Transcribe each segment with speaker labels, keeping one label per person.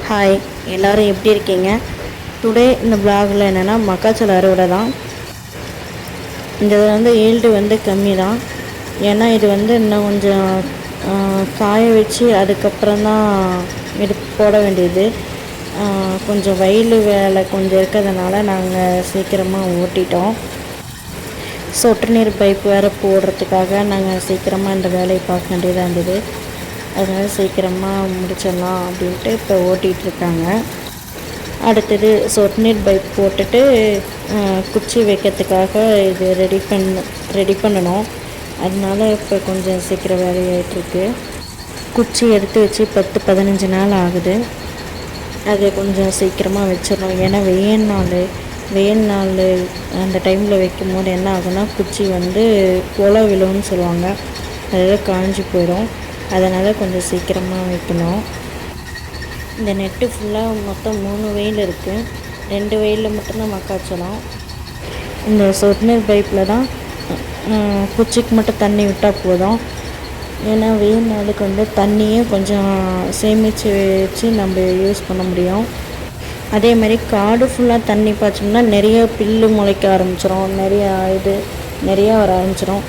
Speaker 1: Hi, எல்லோரும் எப்படி இருக்கீங்க? டுடே இந்த பிளாகில் என்னென்னா மக்காச்சோள அறுவடை தான். இந்த இதில் ஈல்டு கம்மி தான். ஏன்னா இது இன்னும் கொஞ்சம் காய வச்சு அதுக்கப்புறம் தான் எடுத்து போட வேண்டியது. கொஞ்சம் வயல் வேலை கொஞ்சம் இருக்கிறதுனால நாங்கள் சீக்கிரமாக ஓட்டிட்டோம். சொட்டு நீர் பைப் வேறு போடுறதுக்காக நாங்கள் சீக்கிரமாக இந்த வேலையை பார்க்க வேண்டியதாக இருந்தது. அதனால் சீக்கிரமாக முடிச்சிடலாம் அப்படின்ட்டு இப்போ ஓட்டிகிட்ருக்காங்க. அடுத்தது சொட்டு நீர் பைப் போட்டுட்டு குச்சி வைக்கிறதுக்காக இது ரெடி பண்ணணும். அதனால இப்போ கொஞ்சம் சீக்கிரம் வேலையாகிட்டுருக்கு. குச்சி எடுத்து வச்சு 10-15 நாள் ஆகுது. அதை கொஞ்சம் சீக்கிரமாக வச்சிடணும். ஏன்னா வெயில் நாள் அந்த டைமில் வைக்கும்போது என்ன ஆகுனா குச்சி குலை விழுன்னு சொல்லுவாங்க. அதெல்லாம் காஞ்சி போயிடும். அதனால் கொஞ்சம் சீக்கிரமாக வைக்கணும். இந்த நெட்டு ஃபுல்லாக மொத்தம் 3 வயல் இருக்குது. 2 வயலில் மட்டும்தான் மக்காச்சோளம். இந்த சொட்டு நீர் பைப்பில் தான் குச்சிக்கு மட்டும் தண்ணி விட்டால் போதும். ஏன்னா வெயில் நாளுக்கு தண்ணியே கொஞ்சம் சேமித்து வச்சு நம்ம யூஸ் பண்ண முடியும். அதே மாதிரி காடு ஃபுல்லாக தண்ணி பாய்ச்சோம்னா நிறைய புல்லு முளைக்க ஆரம்பிச்சிடும். நிறையா வர ஆரம்பிச்சிடும்.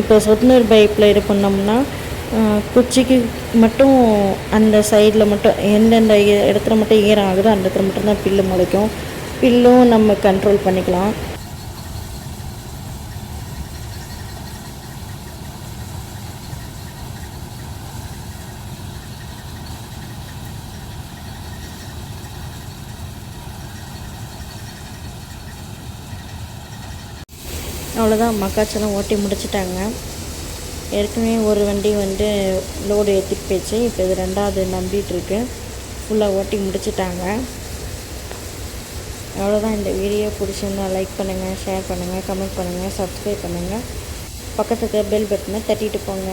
Speaker 1: இப்போ சொட்டு நீர் பைப்பில் இது பண்ணோம்னா குச்சிக்கு மட்டும் அந்த சைடில் மட்டும் எந்தெந்த இடத்துல மட்டும் ஈரம் ஆகுதோ அந்த இடத்துல மட்டும்தான் புல்லு முளைக்கும். புல்லும் நம்ம கண்ட்ரோல் பண்ணிக்கலாம். அவ்வளோதான், மக்காச்சோளம் ஓட்டி முடிச்சிட்டாங்க. ஏற்கனவே ஒரு வண்டி லோடு ஏற்றிட்டு போயிடுச்சு. இப்போ இது 2வது நம்பிகிட்ருக்கு. ஃபுல்லாக ஓட்டி முடிச்சிட்டாங்க. அவ்வளோதான். இந்த வீடியோ பிடிச்சிருந்தா லைக் பண்ணுங்கள், ஷேர் பண்ணுங்கள், கமெண்ட் பண்ணுங்கள், சப்ஸ்கிரைப் பண்ணுங்கள். பக்கத்துக்கு பெல் பட்டனை தட்டிட்டு போங்க.